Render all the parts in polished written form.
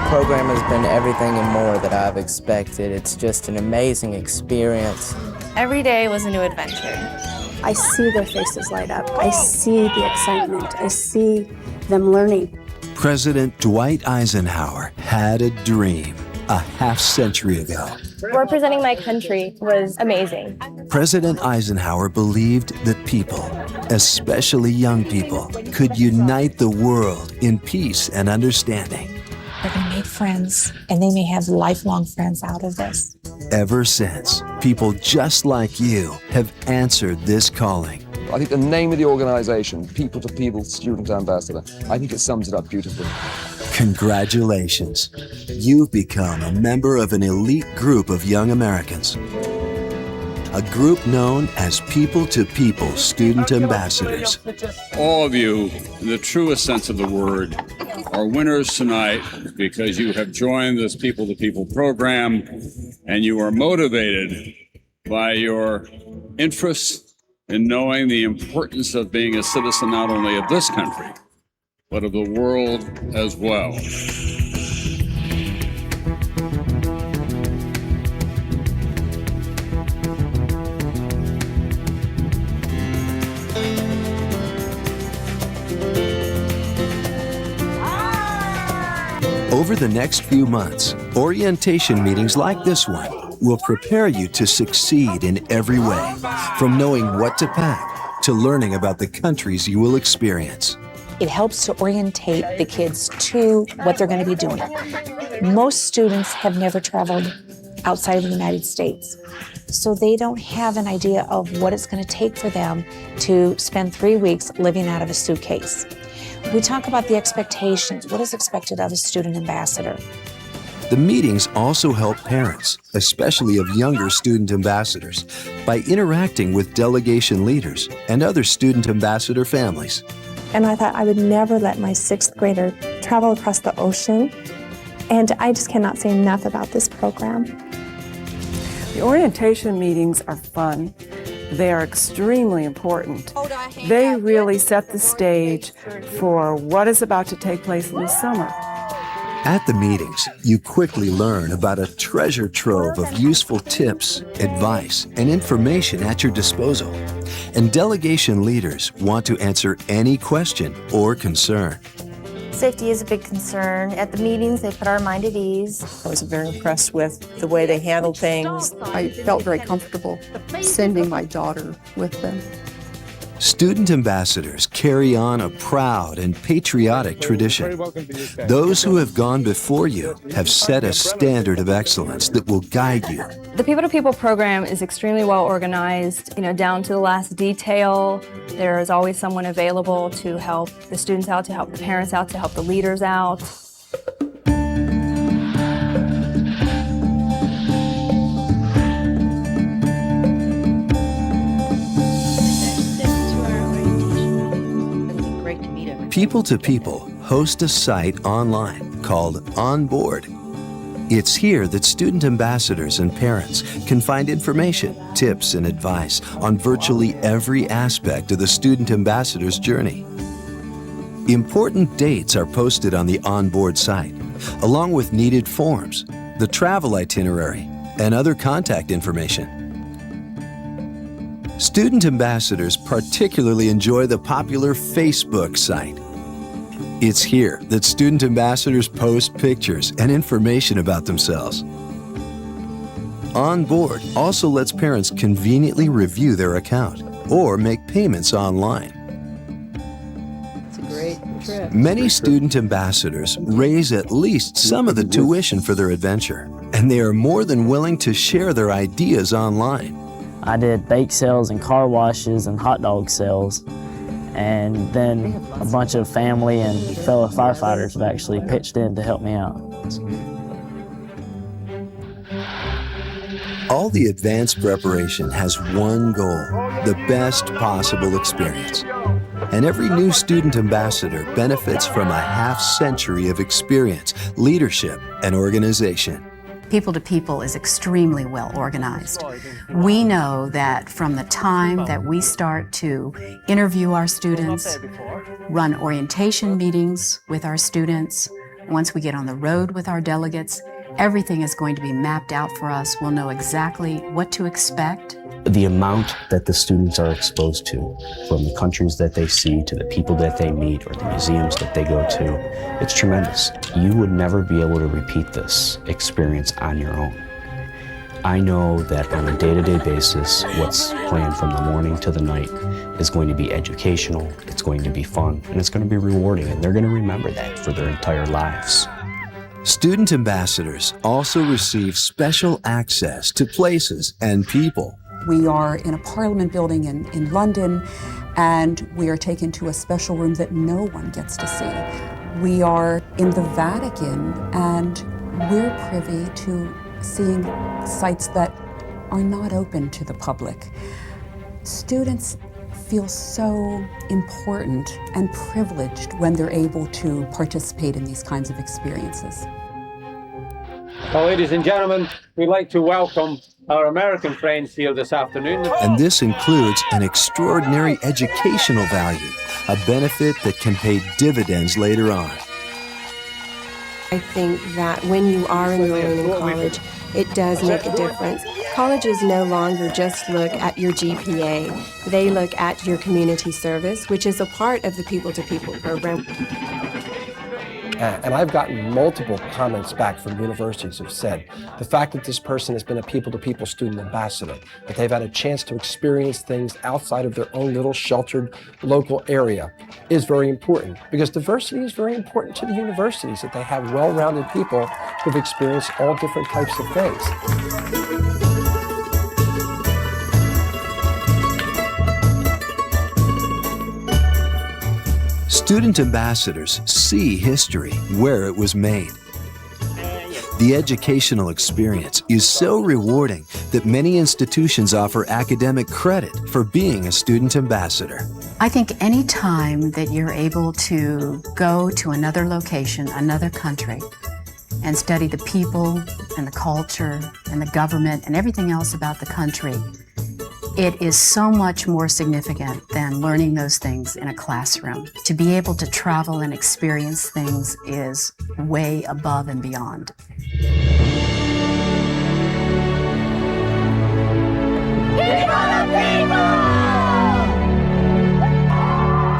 program has been everything and more that I've expected. It's just an amazing experience. Every day was a new adventure. I see their faces light up. I see the excitement. I see them learning. President Dwight Eisenhower had a dream a half-century ago. Representing my country was amazing. President Eisenhower believed that people, especially young people, could unite the world in peace and understanding. They're going to make friends, and they may have lifelong friends out of this. Ever since, people just like you have answered this calling. I think the name of the organization, People to People Student Ambassador, I think it sums it up beautifully. Congratulations. You've become a member of an elite group of young Americans. A group known as People to People Student Ambassadors. All of you, in the truest sense of the word, are winners tonight because you have joined this People to People program and you are motivated by your interest in knowing the importance of being a citizen not only of this country, but of the world as well. Over the next few months, orientation meetings like this one will prepare you to succeed in every way, from knowing what to pack to learning about the countries you will experience. It helps to orientate the kids to what they're going to be doing. Most students have never traveled outside of the United States, so they don't have an idea of what it's going to take for them to spend 3 weeks living out of a suitcase. We talk about the expectations. What is expected of a student ambassador? The meetings also help parents, especially of younger student ambassadors, by interacting with delegation leaders and other student ambassador families. And I thought I would never let my 6th grader travel across the ocean. And I just cannot say enough about this program. The orientation meetings are fun. They are extremely important. They really set the stage for what is about to take place in the summer. At the meetings, you quickly learn about a treasure trove of useful tips, advice, and information at your disposal. And delegation leaders want to answer any question or concern. Safety is a big concern. At the meetings, they put our mind at ease. I was very impressed with the way they handled things. I felt very comfortable sending my daughter with them. Student ambassadors carry on a proud and patriotic tradition. Those who have gone before you have set a standard of excellence that will guide you. The People to People program is extremely well organized, down to the last detail. There is always someone available to help the students out, to help the parents out, to help the leaders out. People to People host a site online called Onboard. It's here that student ambassadors and parents can find information, tips, and advice on virtually every aspect of the student ambassador's journey. Important dates are posted on the Onboard site, along with needed forms, the travel itinerary, and other contact information. Student ambassadors particularly enjoy the popular Facebook site. It's here that student ambassadors post pictures and information about themselves. Onboard also lets parents conveniently review their account or make payments online. It's a great trip. Many student ambassadors raise at least some of the tuition for their adventure, and they are more than willing to share their ideas online. I did bake sales and car washes and hot dog sales. And then a bunch of family and fellow firefighters have actually pitched in to help me out. All the advanced preparation has one goal, the best possible experience. And every new student ambassador benefits from a half-century of experience, leadership, and organization. People to People is extremely well organized. We know that from the time that we start to interview our students, run orientation meetings with our students, Once we get on the road with our delegates, everything is going to be mapped out for us. We'll know exactly what to expect. The amount that the students are exposed to, from the countries that they see to the people that they meet or the museums that they go to, it's tremendous. You would never be able to repeat this experience on your own. I know that on a day-to-day basis, what's planned from the morning to the night is going to be educational, it's going to be fun, and it's going to be rewarding, and they're going to remember that for their entire lives. Student ambassadors also receive special access to places and people. We are in a Parliament building in London, and we are taken to a special room that no one gets to see. We are in the Vatican, and we're privy to seeing sites that are not open to the public. Students feel so important and privileged when they're able to participate in these kinds of experiences. Well, ladies and gentlemen, we'd like to welcome our American friends here this afternoon. And this includes an extraordinary educational value, a benefit that can pay dividends later on. I think that when you are enrolling in college, it does make a difference. Colleges no longer just look at your GPA. They look at your community service, which is a part of the People-to-People program. And I've gotten multiple comments back from universities who've said the fact that this person has been a people-to-people student ambassador, that they've had a chance to experience things outside of their own little sheltered local area is very important, because diversity is very important to the universities, that they have well-rounded people who've experienced all different types of things. Student ambassadors see history where it was made. The educational experience is so rewarding that many institutions offer academic credit for being a student ambassador. I think any time that you're able to go to another location, another country, and study the people and the culture and the government and everything else about the country, it is so much more significant than learning those things in a classroom. To be able to travel and experience things is way above and beyond.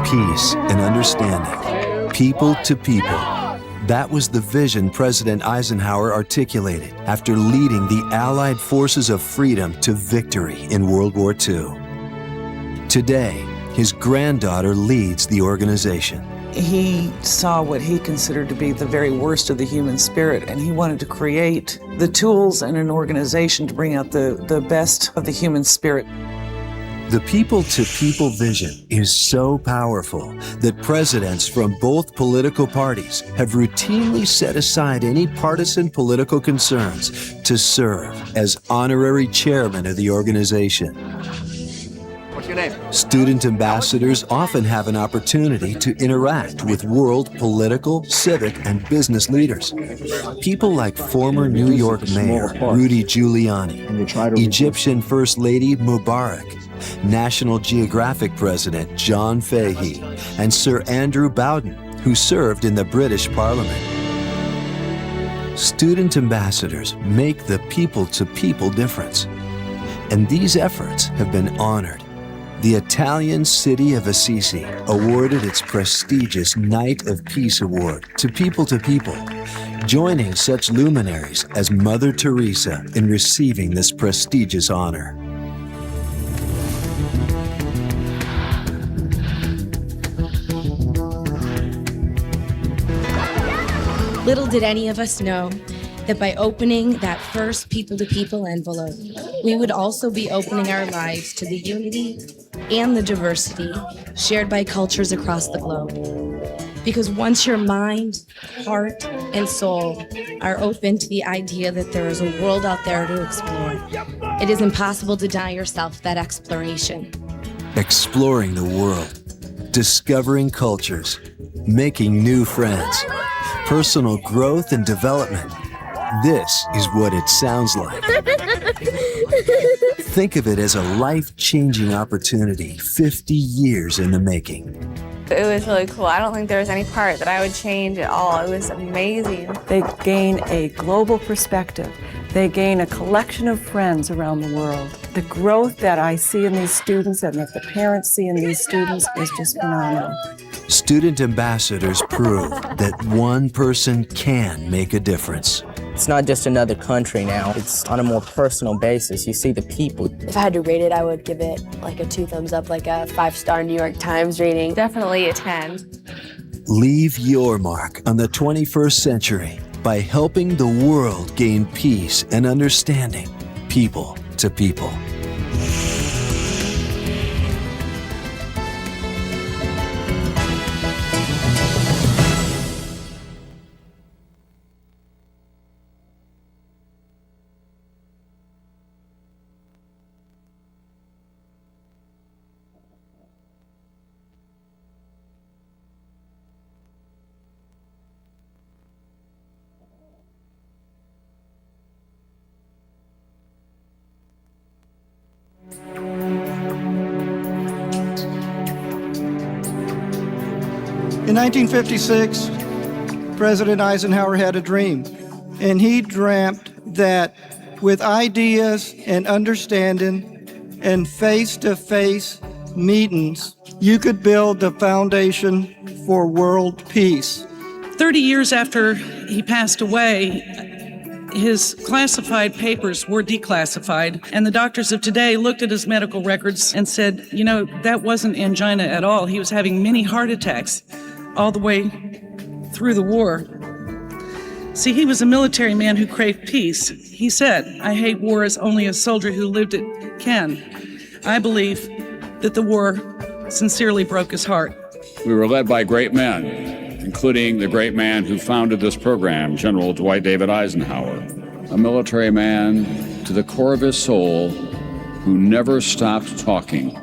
Peace and understanding, people to people. That was the vision President Eisenhower articulated after leading the Allied forces of freedom to victory in World War II. Today, his granddaughter leads the organization. He saw what he considered to be the very worst of the human spirit, and he wanted to create the tools and an organization to bring out the best of the human spirit. The people-to-people vision is so powerful that presidents from both political parties have routinely set aside any partisan political concerns to serve as honorary chairman of the organization. What's your name? Student ambassadors often have an opportunity to interact with world political, civic, and business leaders. People like former New York Mayor Rudy Giuliani, Egyptian First Lady Mubarak, National Geographic President John Fahey, and Sir Andrew Bowden, who served in the British Parliament. Student ambassadors make the people-to-people difference, and these efforts have been honored. The Italian city of Assisi awarded its prestigious Knight of Peace Award to people, joining such luminaries as Mother Teresa in receiving this prestigious honor. Little did any of us know that by opening that first people-to-people envelope, we would also be opening our lives to the unity and the diversity shared by cultures across the globe. Because once your mind, heart, and soul are open to the idea that there is a world out there to explore, it is impossible to deny yourself that exploration. Exploring the world, discovering cultures, making new friends, personal growth and development. This is what it sounds like. Think of it as a life-changing opportunity 50 years in the making. It was really cool. I don't think there was any part that I would change at all. It was amazing. They gain a global perspective. They gain a collection of friends around the world. The growth that I see in these students and that the parents see in these students is just phenomenal. Student ambassadors prove that one person can make a difference. It's not just another country now. It's on a more personal basis. You see the people. If I had to rate it, I would give it like a 2 thumbs up, like a 5-star New York Times rating. Definitely a 10. Leave your mark on the 21st century by helping the world gain peace and understanding, people to people. In 1956, President Eisenhower had a dream, and he dreamt that with ideas and understanding and face-to-face meetings, you could build the foundation for world peace. 30 years after he passed away, his classified papers were declassified, and the doctors of today looked at his medical records and said, you know, that wasn't angina at all. He was having many heart attacks all the way through the war. See, he was a military man who craved peace. He said, I hate war as only a soldier who lived it can. I believe that the war sincerely broke his heart. We were led by great men, including the great man who founded this program, General Dwight David Eisenhower, a military man to the core of his soul who never stopped talking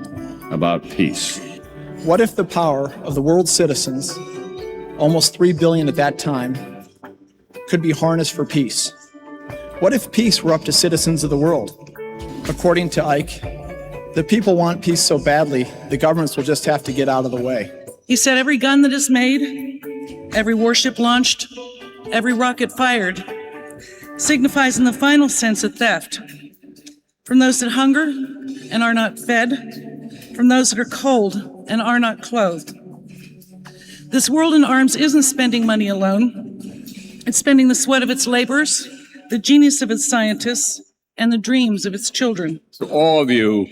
about peace. What if the power of the world's citizens, almost 3 billion at that time, could be harnessed for peace? What if peace were up to citizens of the world? According to Ike, the people want peace so badly, the governments will just have to get out of the way. He said every gun that is made, every warship launched, every rocket fired, signifies in the final sense a theft from those that hunger and are not fed, from those that are cold and are not clothed. This world in arms isn't spending money alone. It's spending the sweat of its laborers, the genius of its scientists, and the dreams of its children. To all of you,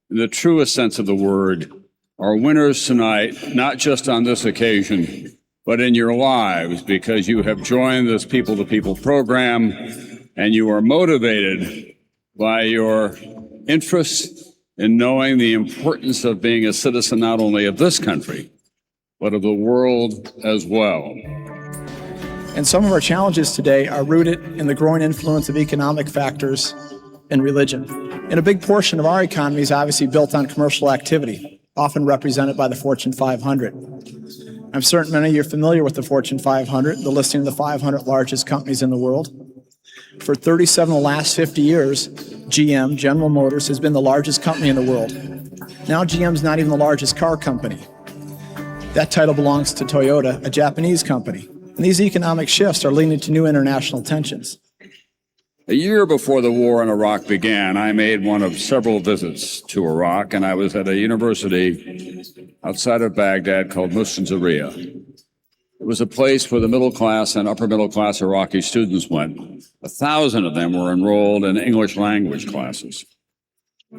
in the truest sense of the word, are winners tonight, not just on this occasion, but in your lives, because you have joined this People to People program and you are motivated by your interest in knowing the importance of being a citizen not only of this country, but of the world as well. And some of our challenges today are rooted in the growing influence of economic factors and religion. And a big portion of our economy is obviously built on commercial activity, often represented by the Fortune 500. I'm certain many of you are familiar with the Fortune 500, the listing of the 500 largest companies in the world. For 37 of the last 50 years, GM, General Motors, has been the largest company in the world. Now GM's not even the largest car company. That title belongs to Toyota, a Japanese company. And these economic shifts are leading to new international tensions. A year before the war in Iraq began, I made one of several visits to Iraq, and I was at a university outside of Baghdad called Mustanzariya. It was a place where the middle class and upper middle class Iraqi students went. 1,000 of them were enrolled in English language classes.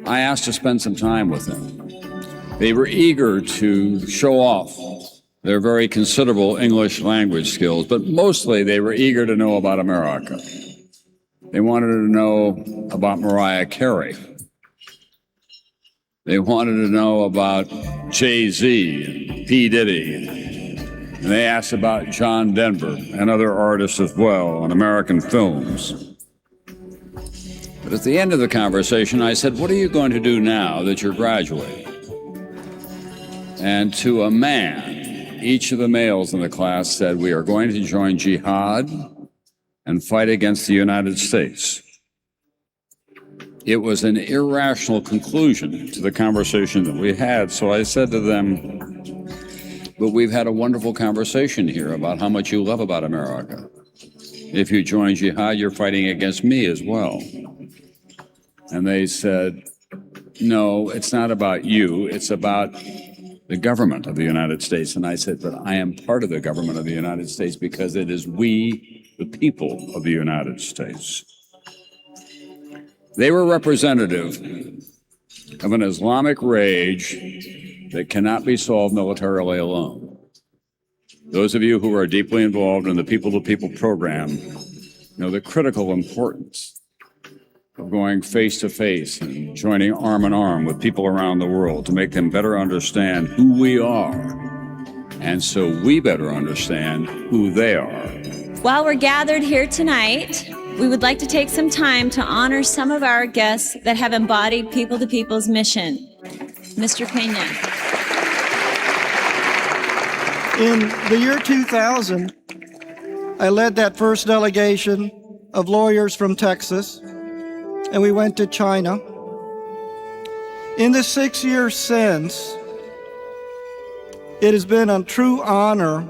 I asked to spend some time with them. They were eager to show off their very considerable English language skills, but mostly they were eager to know about America. They wanted to know about Mariah Carey. They wanted to know about Jay-Z and P. Diddy. And they asked about John Denver and other artists as well and American films. But at the end of the conversation, I said, what are you going to do now that you're graduating? And to a man, each of the males in the class said, we are going to join jihad and fight against the United States. It was an irrational conclusion to the conversation that we had, so I said to them, But we've had a wonderful conversation here about how much you love about America. If you join jihad, you're fighting against me as well. And they said, no, it's not about you. It's about the government of the United States. And I said, but I am part of the government of the United States because it is we, the people of the United States. They were representative of an Islamic rage that cannot be solved militarily alone. Those of you who are deeply involved in the people-to-people program know the critical importance of going face-to-face and joining arm in arm with people around the world to make them better understand who we are, and so we better understand who they are. While we're gathered here tonight, we would like to take some time to honor some of our guests that have embodied People-to-People's mission. Mr. Pena. In the year 2000, I led that first delegation of lawyers from Texas, and we went to China. In the 6 years since, it has been a true honor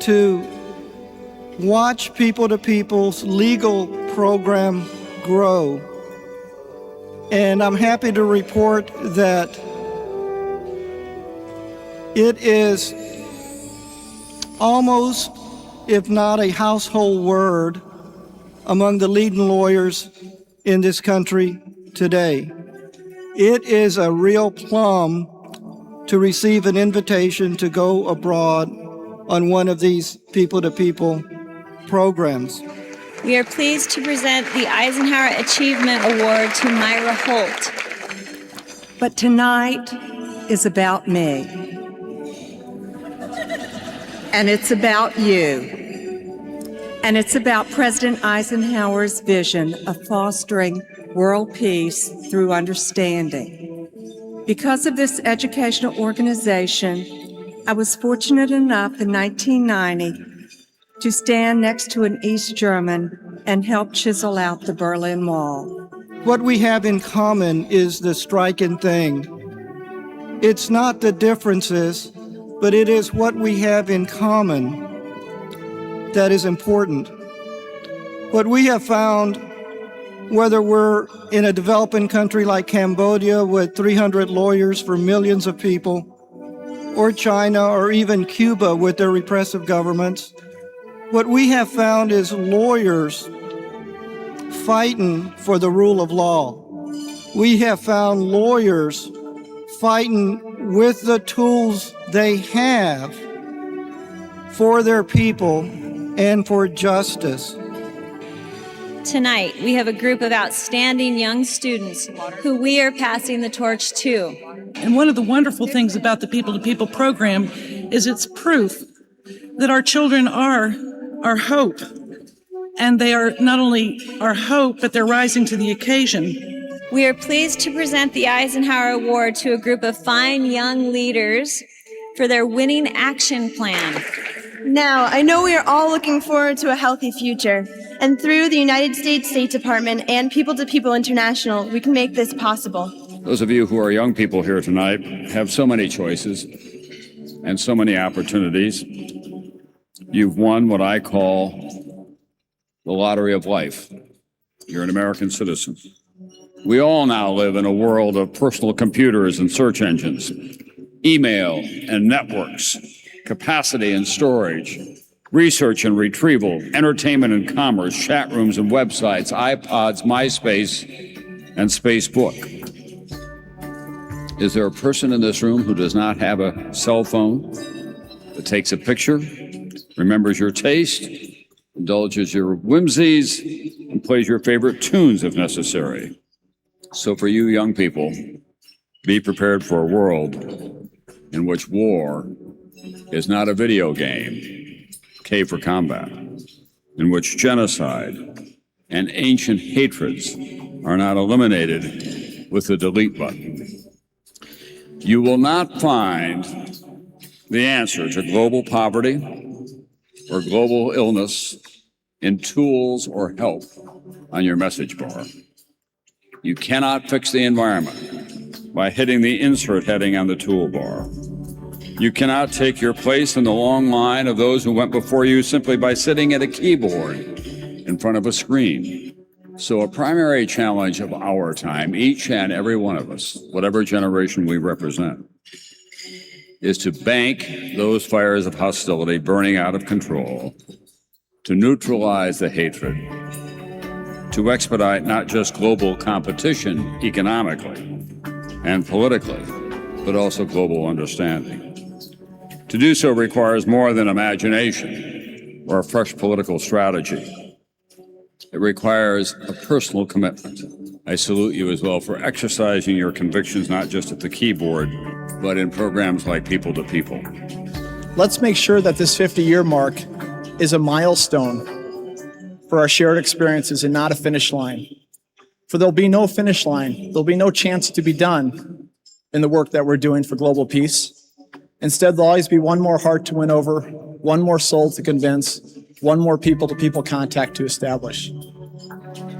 to watch People-to-People's legal program grow. And I'm happy to report that it is almost, if not a household word, among the leading lawyers in this country today. It is a real plum to receive an invitation to go abroad on one of these people-to-people programs. We are pleased to present the Eisenhower Achievement Award to Myra Holt. But tonight is about me. And it's about you. And it's about President Eisenhower's vision of fostering world peace through understanding. Because of this educational organization, I was fortunate enough in 1990 to stand next to an East German and help chisel out the Berlin Wall. What we have in common is the striking thing. It's not the differences, but it is what we have in common that is important. What we have found, whether we're in a developing country like Cambodia with 300 lawyers for millions of people, or China, or even Cuba with their repressive governments, what we have found is lawyers fighting for the rule of law. We have found lawyers fighting with the tools they have for their people and for justice. Tonight, we have a group of outstanding young students who we are passing the torch to. And one of the wonderful things about the People-to-People program is it's proof that our children are our hope. And they are not only our hope, but they're rising to the occasion. We are pleased to present the Eisenhower Award to a group of fine young leaders for their winning action plan. Now, I know we are all looking forward to a healthy future, and through the United States State Department and People-to-People International, we can make this possible. Those of you who are young people here tonight have so many choices and so many opportunities. You've won what I call the lottery of life. You're an American citizen. We all now live in a world of personal computers and search engines, email and networks, capacity and storage, research and retrieval, entertainment and commerce, chat rooms and websites, iPods, MySpace, and Facebook. Is there a person in this room who does not have a cell phone that takes a picture, remembers your taste, indulges your whimsies, and plays your favorite tunes if necessary? So for you young people, be prepared for a world in which war is not a video game, K for combat, in which genocide and ancient hatreds are not eliminated with the delete button. You will not find the answer to global poverty or global illness in tools or help on your message bar. You cannot fix the environment by hitting the insert heading on the toolbar. You cannot take your place in the long line of those who went before you simply by sitting at a keyboard in front of a screen. So a primary challenge of our time, each and every one of us, whatever generation we represent, is to bank those fires of hostility burning out of control, to neutralize the hatred, to expedite not just global competition economically and politically, but also global understanding. To do so requires more than imagination or a fresh political strategy. It requires a personal commitment. I salute you as well for exercising your convictions not just at the keyboard, but in programs like People to People. Let's make sure that this 50-year mark is a milestone for our shared experiences and not a finish line. For there'll be no finish line. There'll be no chance to be done in the work that we're doing for global peace. Instead, there'll always be one more heart to win over, one more soul to convince, one more people-to-people contact to establish.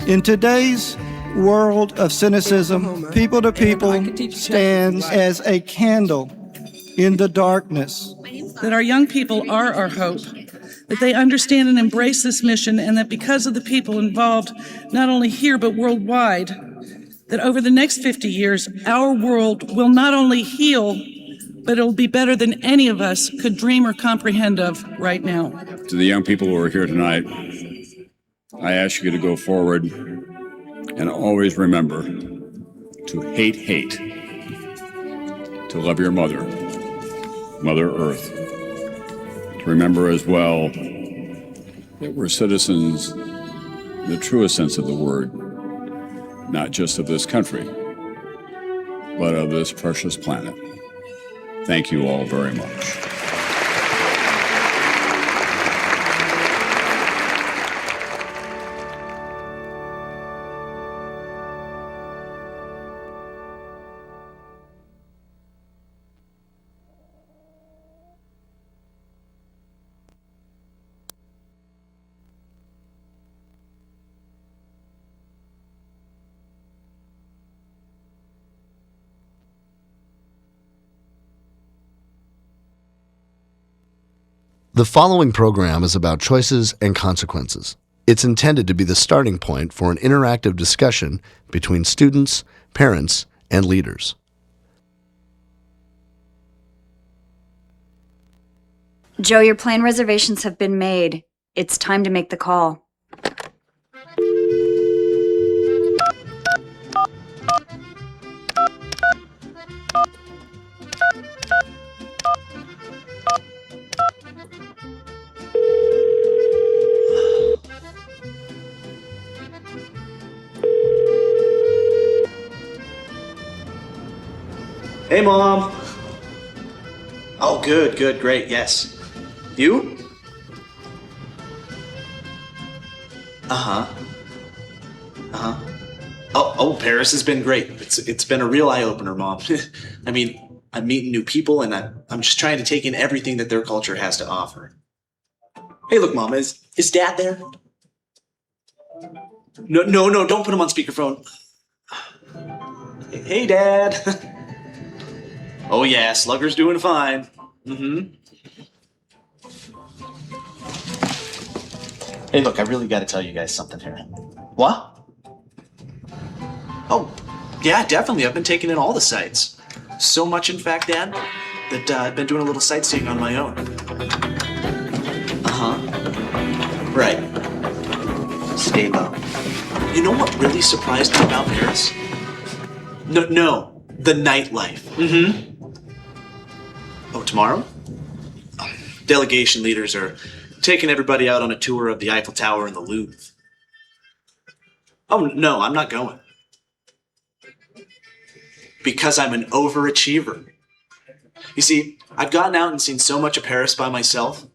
In today's world of cynicism, People to People stands as a candle in the darkness. That our young people are our hope, that they understand and embrace this mission, and that because of the people involved, not only here but worldwide, that over the next 50 years, our world will not only heal, but it'll be better than any of us could dream or comprehend of right now. To the young people who are here tonight, I ask you to go forward and always remember to hate hate, to love your mother, Mother Earth. To remember as well that we're citizens in the truest sense of the word, not just of this country, but of this precious planet. Thank you all very much. The following program is about choices and consequences. It's intended to be the starting point for an interactive discussion between students, parents, and leaders. Joe, your plane reservations have been made. It's time to make the call. Hey, Mom. Oh, good, great, yes. You? Uh-huh. Oh, Paris has been great. It's been a real eye-opener, Mom. I mean, I'm meeting new people, and I'm just trying to take in everything that their culture has to offer. Hey, look, Mom, is Dad there? No, don't put him on speakerphone. Hey, Dad. Oh yeah, Slugger's doing fine. Hey, look, I really got to tell you guys something here. What? Oh, yeah, definitely. I've been taking in all the sights. So much, in fact, Dad, that I've been doing a little sightseeing on my own. Right. Stay low. You know what really surprised me about Paris? No, the nightlife. Oh, tomorrow? Delegation leaders are taking everybody out on a tour of the Eiffel Tower and the Louvre. Oh, no, I'm not going. Because I'm an overachiever. You see, I've gotten out and seen so much of Paris by myself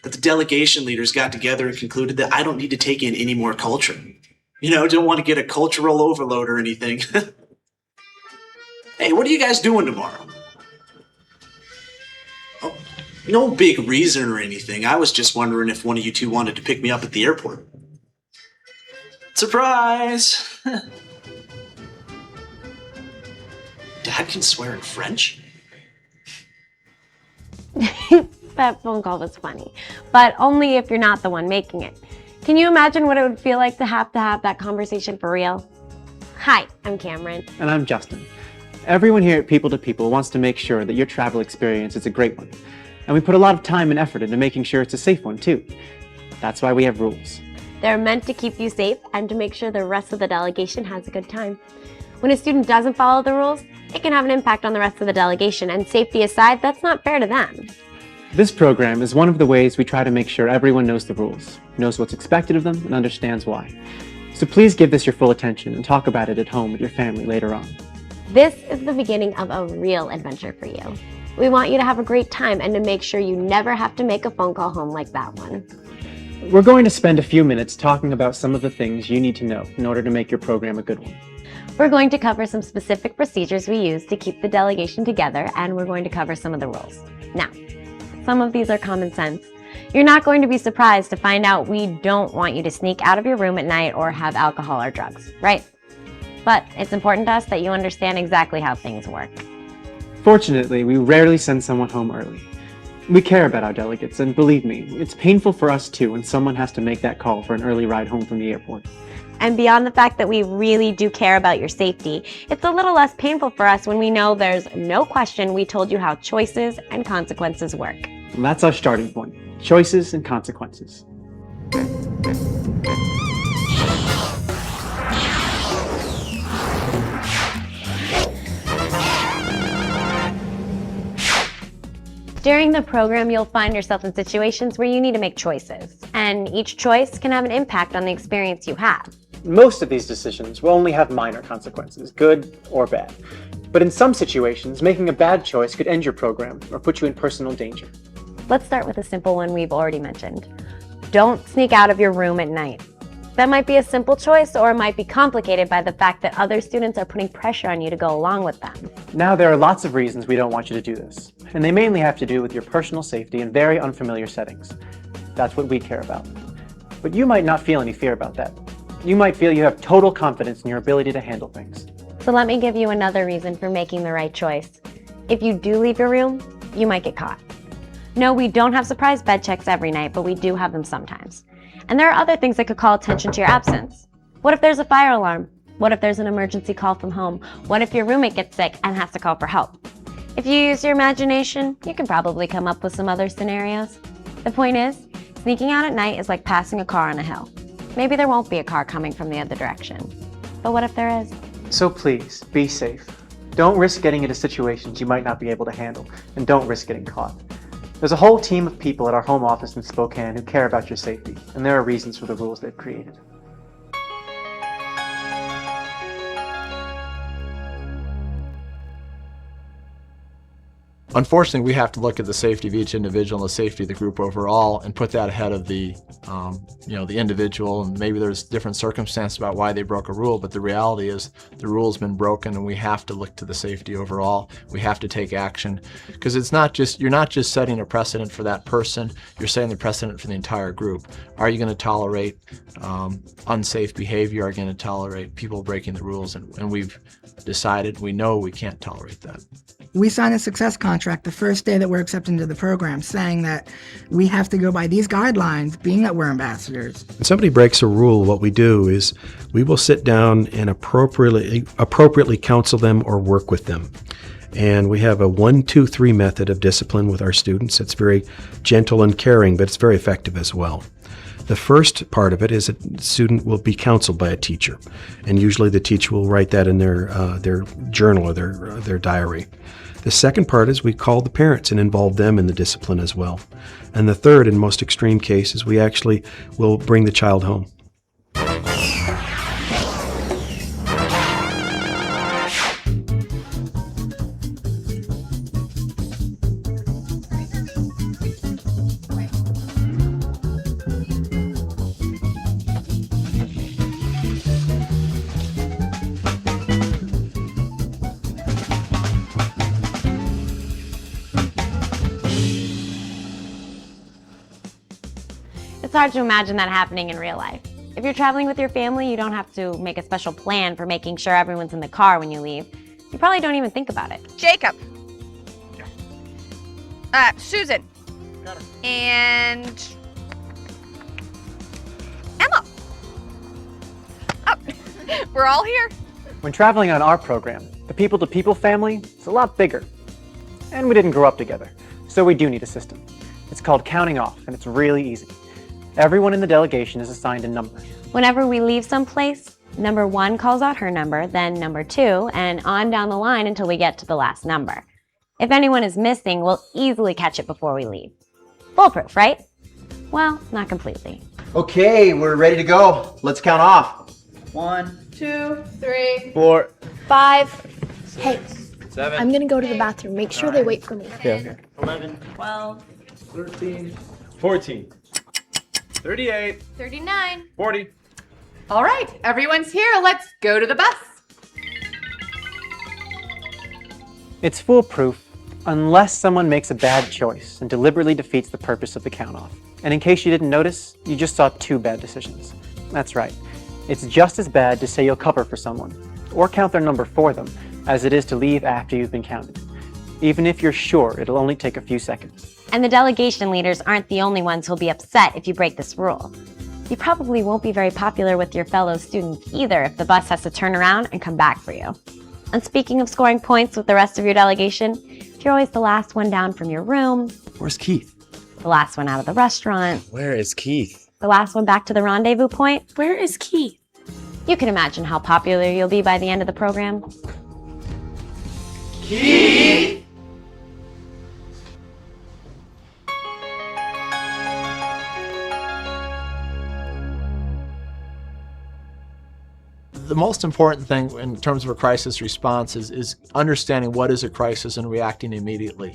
that the delegation leaders got together and concluded that I don't need to take in any more culture. You know, don't want to get a cultural overload or anything. Hey, what are you guys doing tomorrow? Oh, no big reason or anything. I was just wondering if one of you two wanted to pick me up at the airport. Surprise! Dad can swear in French? that phone call was funny, but only if you're not the one making it. Can you imagine what it would feel like to have that conversation for real? Hi, I'm Cameron. And I'm Justin. Everyone here at People to People wants to make sure that your travel experience is a great one. And we put a lot of time and effort into making sure it's a safe one too. That's why we have rules. They're meant to keep you safe and to make sure the rest of the delegation has a good time. When a student doesn't follow the rules, it can have an impact on the rest of the delegation, and safety aside, that's not fair to them. This program is one of the ways we try to make sure everyone knows the rules, knows what's expected of them, and understands why. So please give this your full attention and talk about it at home with your family later on. This is the beginning of a real adventure for you. We want you to have a great time and to make sure you never have to make a phone call home like that one. We're going to spend a few minutes talking about some of the things you need to know in order to make your program a good one. We're going to cover some specific procedures we use to keep the delegation together, and we're going to cover some of the rules. Now, some of these are common sense. You're not going to be surprised to find out we don't want you to sneak out of your room at night or have alcohol or drugs, right? But it's important to us that you understand exactly how things work. Fortunately, we rarely send someone home early. We care about our delegates, and believe me, it's painful for us too when someone has to make that call for an early ride home from the airport. And beyond the fact that we really do care about your safety, it's a little less painful for us when we know there's no question we told you how choices and consequences work. And that's our starting point, choices and consequences. During the program, you'll find yourself in situations where you need to make choices, and each choice can have an impact on the experience you have. Most of these decisions will only have minor consequences, good or bad. But in some situations, making a bad choice could end your program or put you in personal danger. Let's start with a simple one we've already mentioned. Don't sneak out of your room at night. That might be a simple choice, or it might be complicated by the fact that other students are putting pressure on you to go along with them. Now, there are lots of reasons we don't want you to do this, and they mainly have to do with your personal safety in very unfamiliar settings. That's what we care about. But you might not feel any fear about that. You might feel you have total confidence in your ability to handle things. So let me give you another reason for making the right choice. If you do leave your room, you might get caught. No, we don't have surprise bed checks every night, but we do have them sometimes. And there are other things that could call attention to your absence. What if there's a fire alarm? What if there's an emergency call from home? What if your roommate gets sick and has to call for help? If you use your imagination, you can probably come up with some other scenarios. The point is, sneaking out at night is like passing a car on a hill. Maybe there won't be a car coming from the other direction. But what if there is? So please, be safe. Don't risk getting into situations you might not be able to handle, and don't risk getting caught. There's a whole team of people at our home office in Spokane who care about your safety, and there are reasons for the rules they've created. Unfortunately, we have to look at the safety of each individual and the safety of the group overall and put that ahead of the individual. And maybe there's different circumstances about why they broke a rule, but the reality is the rule's been broken and we have to look to the safety overall. We have to take action because you're not just setting a precedent for that person, you're setting the precedent for the entire group. Are you going to tolerate unsafe behavior? Are you going to tolerate people breaking the rules? And we've decided, we know we can't tolerate that. We sign a success contract the first day that we're accepted into the program, saying that we have to go by these guidelines, being that we're ambassadors. When somebody breaks a rule, what we do is we will sit down and appropriately counsel them or work with them. And we have a 1, 2, 3 method of discipline with our students. It's very gentle and caring, but it's very effective as well. The first part of it is a student will be counseled by a teacher, and usually the teacher will write that in their journal or their diary. The second part is we call the parents and involve them in the discipline as well. And the third, in most extreme cases, we actually will bring the child home. It's hard to imagine that happening in real life. If you're traveling with your family, you don't have to make a special plan for making sure everyone's in the car when you leave. You probably don't even think about it. Jacob. Susan, And Emma. Oh, we're all here. When traveling on our program, the people-to-people family is a lot bigger. And we didn't grow up together, so we do need a system. It's called counting off, and it's really easy. Everyone in the delegation is assigned a number. Whenever we leave someplace, number 1 calls out her number, then number 2, and on down the line until we get to the last number. If anyone is missing, we'll easily catch it before we leave. Foolproof, right? Well, not completely. Okay, we're ready to go. Let's count off. 1, 2, 3, 4, 5. Hey, 7. I'm gonna go to the bathroom. Make sure they wait for me. Okay. 11, 12, 13, 14, 38, 39. 40. All right, everyone's here. Let's go to the bus. It's foolproof unless someone makes a bad choice and deliberately defeats the purpose of the count-off. And in case you didn't notice, you just saw 2 bad decisions. That's right. It's just as bad to say you'll cover for someone, or count their number for them, as it is to leave after you've been counted. Even if you're sure it'll only take a few seconds. And the delegation leaders aren't the only ones who'll be upset if you break this rule. You probably won't be very popular with your fellow students either if the bus has to turn around and come back for you. And speaking of scoring points with the rest of your delegation, if you're always the last one down from your room, Where's Keith? the last one out of the restaurant, Where is Keith? the last one back to the rendezvous point, Where is Keith? you can imagine how popular you'll be by the end of the program. Keith! The most important thing in terms of a crisis response is understanding what is a crisis and reacting immediately.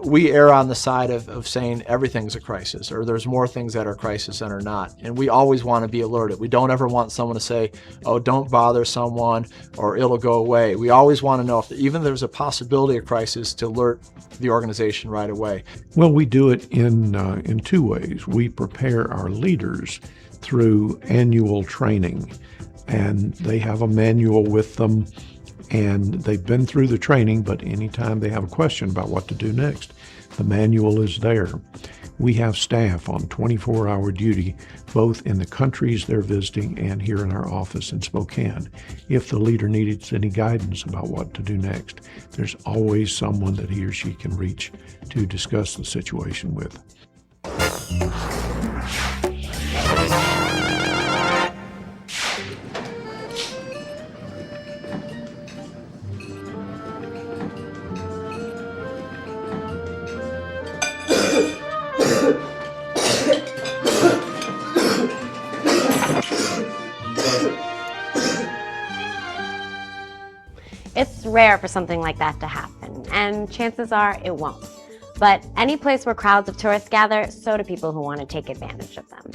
We err on the side of saying everything's a crisis, or there's more things that are crisis than are not. And we always want to be alerted. We don't ever want someone to say, oh, don't bother someone, or it'll go away. We always want to know if even there's a possibility of crisis to alert the organization right away. Well, we do it in 2 ways. We prepare our leaders through annual training, and they have a manual with them, and they've been through the training, but anytime they have a question about what to do next, the manual is there. We have staff on 24-hour duty, both in the countries they're visiting and here in our office in Spokane. If the leader needs any guidance about what to do next, there's always someone that he or she can reach to discuss the situation with. It's rare for something like that to happen, and chances are it won't. But any place where crowds of tourists gather, so do people who want to take advantage of them.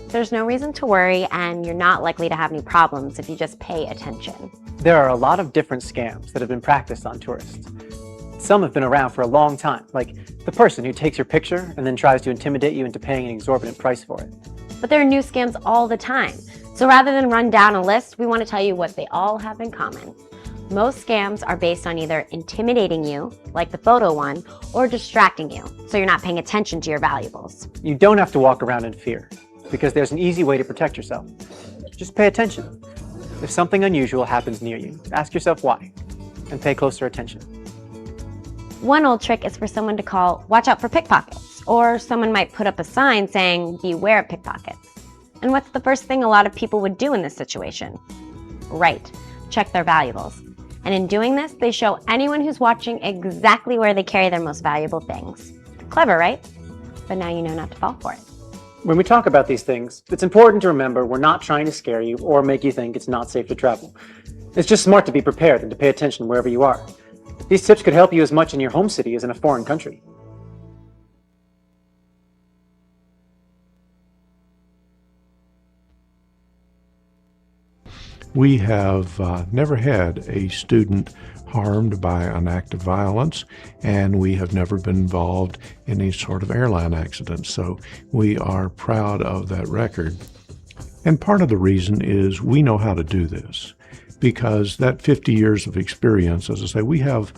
There's no reason to worry, and you're not likely to have any problems if you just pay attention. There are a lot of different scams that have been practiced on tourists. Some have been around for a long time, like the person who takes your picture and then tries to intimidate you into paying an exorbitant price for it. But there are new scams all the time. So rather than run down a list, we want to tell you what they all have in common. Most scams are based on either intimidating you, like the photo one, or distracting you, so you're not paying attention to your valuables. You don't have to walk around in fear, because there's an easy way to protect yourself. Just pay attention. If something unusual happens near you, ask yourself why, and pay closer attention. One old trick is for someone to call, "Watch out for pickpockets," or someone might put up a sign saying, "Beware of pickpockets." And what's the first thing a lot of people would do in this situation? Right, check their valuables. And in doing this, they show anyone who's watching exactly where they carry their most valuable things. Clever, right? But now you know not to fall for it. When we talk about these things, it's important to remember we're not trying to scare you or make you think it's not safe to travel. It's just smart to be prepared and to pay attention wherever you are. These tips could help you as much in your home city as in a foreign country. We have never had a student harmed by an act of violence, and we have never been involved in any sort of airline accident. So we are proud of that record. And part of the reason is we know how to do this, because that 50 years of experience, as I say, we have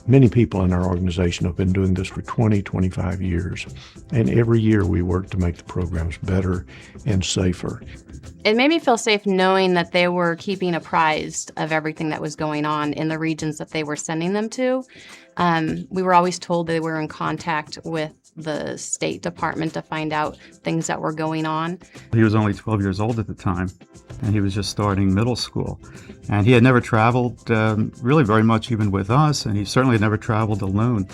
Many people in our organization have been doing this for 20, 25 years, and every year we work to make the programs better and safer. It made me feel safe knowing that they were keeping apprised of everything that was going on in the regions that they were sending them to. We were always told they were in contact with the State Department to find out things that were going on. He was only 12 years old at the time, and he was just starting middle school. And he had never traveled really very much even with us, and he certainly had never traveled alone.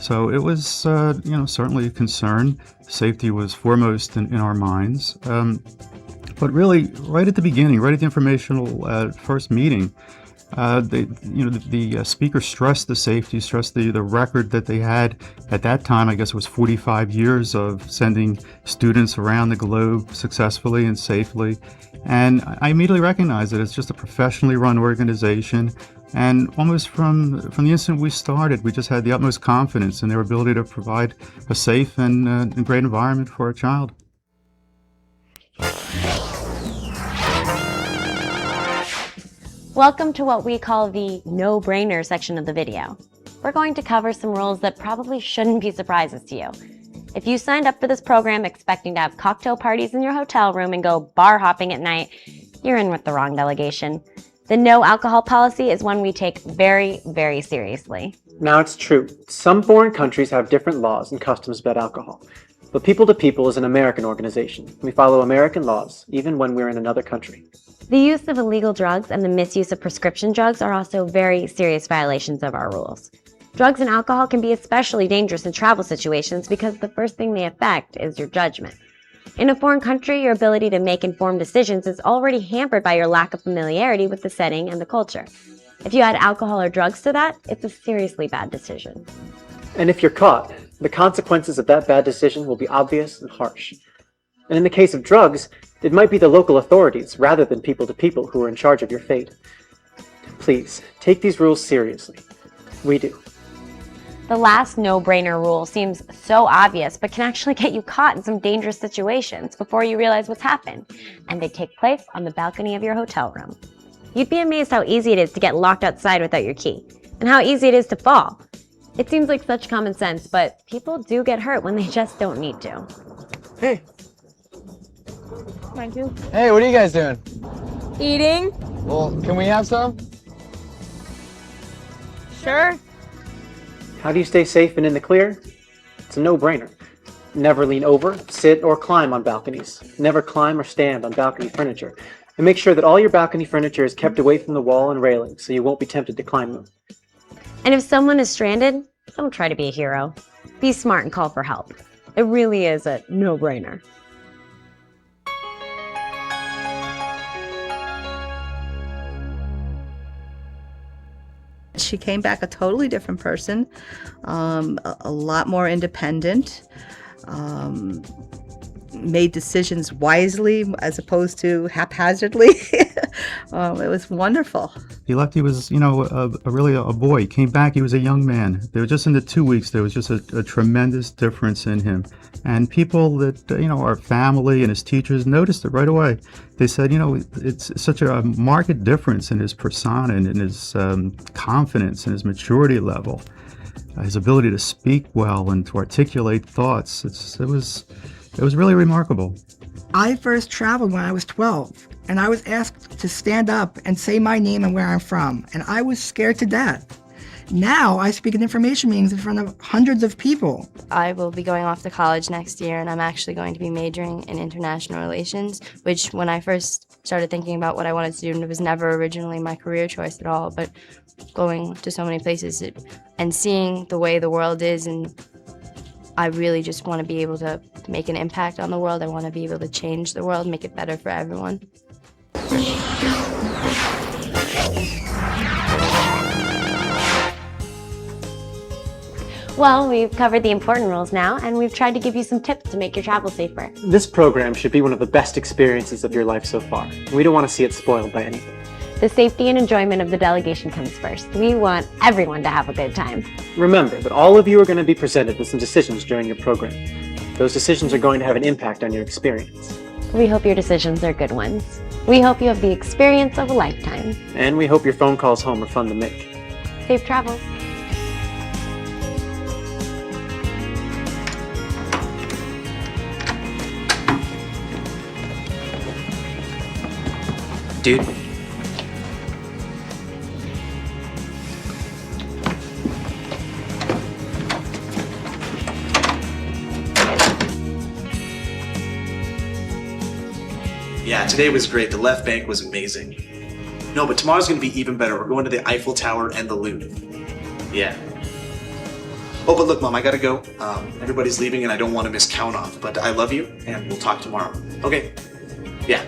So it was, certainly a concern. Safety was foremost in our minds. But really, right at the beginning, right at the informational first meeting, the speaker stressed the safety, stressed the record that they had at that time. I guess it was 45 years of sending students around the globe successfully and safely. And I immediately recognized that it's just a professionally run organization. And almost from the instant we started, we just had the utmost confidence in their ability to provide a safe and great environment for a child. Welcome to what we call the no-brainer section of the video. We're going to cover some rules that probably shouldn't be surprises to you. If you signed up for this program expecting to have cocktail parties in your hotel room and go bar hopping at night, you're in with the wrong delegation. The no alcohol policy is one we take very, very seriously. Now it's true, some foreign countries have different laws and customs about alcohol. But People to People is an American organization. We follow American laws, even when we're in another country. The use of illegal drugs and the misuse of prescription drugs are also very serious violations of our rules. Drugs and alcohol can be especially dangerous in travel situations because the first thing they affect is your judgment. In a foreign country, your ability to make informed decisions is already hampered by your lack of familiarity with the setting and the culture. If you add alcohol or drugs to that, it's a seriously bad decision. And if you're caught, the consequences of that bad decision will be obvious and harsh. And in the case of drugs, it might be the local authorities rather than People to People who are in charge of your fate. Please, take these rules seriously. We do. The last no-brainer rule seems so obvious, but can actually get you caught in some dangerous situations before you realize what's happened, and they take place on the balcony of your hotel room. You'd be amazed how easy it is to get locked outside without your key, and how easy it is to fall. It seems like such common sense, but people do get hurt when they just don't need to. Hey. Thank you. Hey, what are you guys doing? Eating? Well, can we have some? Sure. How do you stay safe and in the clear? It's a no-brainer. Never lean over, sit, or climb on balconies. Never climb or stand on balcony furniture. And make sure that all your balcony furniture is kept away from the wall and railing so you won't be tempted to climb them. And if someone is stranded, don't try to be a hero. Be smart and call for help. It really is a no-brainer. She came back a totally different person, a lot more independent, made decisions wisely as opposed to haphazardly. It was wonderful. He left, he was, really a boy. He came back, he was a young man. There was just in the 2 weeks, there was just a tremendous difference in him. And people that, our family and his teachers noticed it right away. They said, it's such a marked difference in his persona and in his confidence and his maturity level. His ability to speak well and to articulate thoughts. It was really remarkable. I first traveled when I was 12, and I was asked to stand up and say my name and where I'm from, and I was scared to death. Now I speak at information meetings in front of hundreds of people. I will be going off to college next year, and I'm actually going to be majoring in international relations, which when I first started thinking about what I wanted to do, it was never originally my career choice at all, but going to so many places and seeing the way the world is, and I really just want to be able to make an impact on the world. I want to be able to change the world, make it better for everyone. Well, we've covered the important rules now, and we've tried to give you some tips to make your travel safer. This program should be one of the best experiences of your life so far. We don't want to see it spoiled by anything. The safety and enjoyment of the delegation comes first. We want everyone to have a good time. Remember that all of you are going to be presented with some decisions during your program. Those decisions are going to have an impact on your experience. We hope your decisions are good ones. We hope you have the experience of a lifetime. And we hope your phone calls home are fun to make. Safe travels. Dude. Yeah, today was great. The left bank was amazing. No, but tomorrow's gonna be even better. We're going to the Eiffel Tower and the Louvre. Yeah. Oh, but look, Mom, I gotta go. Everybody's leaving and I don't want to miss count off. But I love you and we'll talk tomorrow. Okay. Yeah.